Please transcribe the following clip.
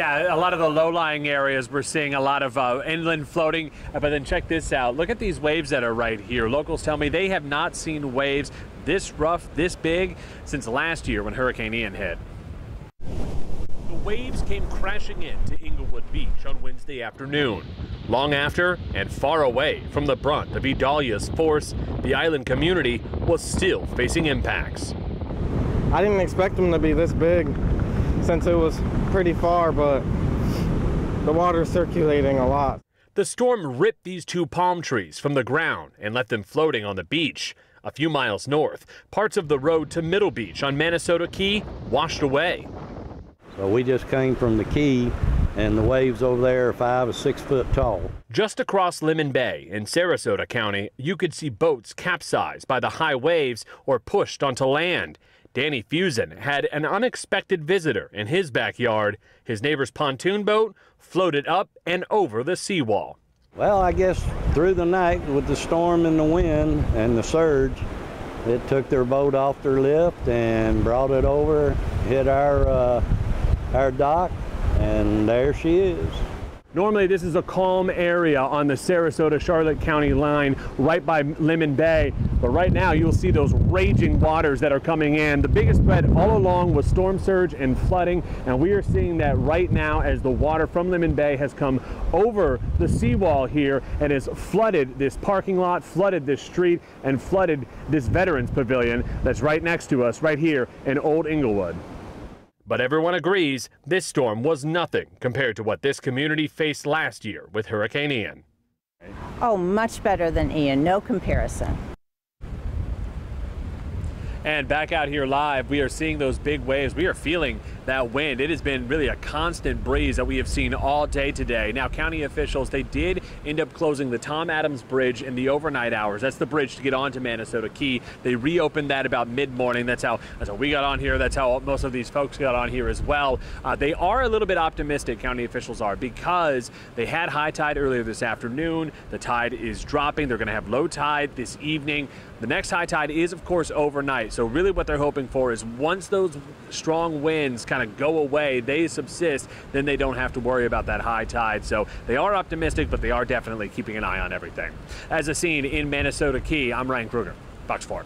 Yeah, a lot of the low-lying areas, we're seeing a lot of inland floating, but then check this out. Look at these waves that are right here. Locals tell me they have not seen waves this rough, this big, since last year when Hurricane Ian hit. The waves came crashing into Englewood Beach on Wednesday afternoon. Long after and far away from the brunt of Idalia's force, the island community was still facing impacts. I didn't expect them to be this big since it was pretty far, but the water's circulating a lot. The storm ripped these two palm trees from the ground and left them floating on the beach. A few miles north, parts of the road to Middle Beach on Manasota Key washed away. So we just came from the Key, and the waves over there are 5 or 6 foot tall. Just across Lemon Bay in Sarasota County, you could see boats capsized by the high waves or pushed onto land. Danny Fusen had an unexpected visitor in his backyard. His neighbor's pontoon boat floated up and over the seawall. Well, I guess through the night with the storm and the wind and the surge, it took their boat off their lift and brought it over, hit our dock, and there she is. Normally this is a calm area on the Sarasota-Charlotte County line right by Lemon Bay, but right now you'll see those raging waters that are coming in. The biggest threat all along was storm surge and flooding, and we are seeing that right now as the water from Lemon Bay has come over the seawall here and has flooded this parking lot, flooded this street, and flooded this Veterans Pavilion that's right next to us right here in Old Englewood. But everyone agrees this storm was nothing compared to what this community faced last year with Hurricane Ian. Oh, much better than Ian, no comparison. And back out here live, we are seeing those big waves. We are feeling that wind. It has been really a constant breeze that we have seen all day today. Now, county officials, they did end up closing the Tom Adams Bridge in the overnight hours. That's the bridge to get onto Manasota Key. They reopened that about mid-morning. That's how we got on here. That's how most of these folks got on here as well. They are a little bit optimistic, county officials are, because they had high tide earlier this afternoon. The tide is dropping. They're going to have low tide this evening. The next high tide is, of course, overnight. So really what they're hoping for is once those strong winds kind of go away, they subsist, then they don't have to worry about that high tide. So they are optimistic, but they are definitely keeping an eye on everything. As a scene in Manasota Key, I'm Ryan Kruger, Fox 4.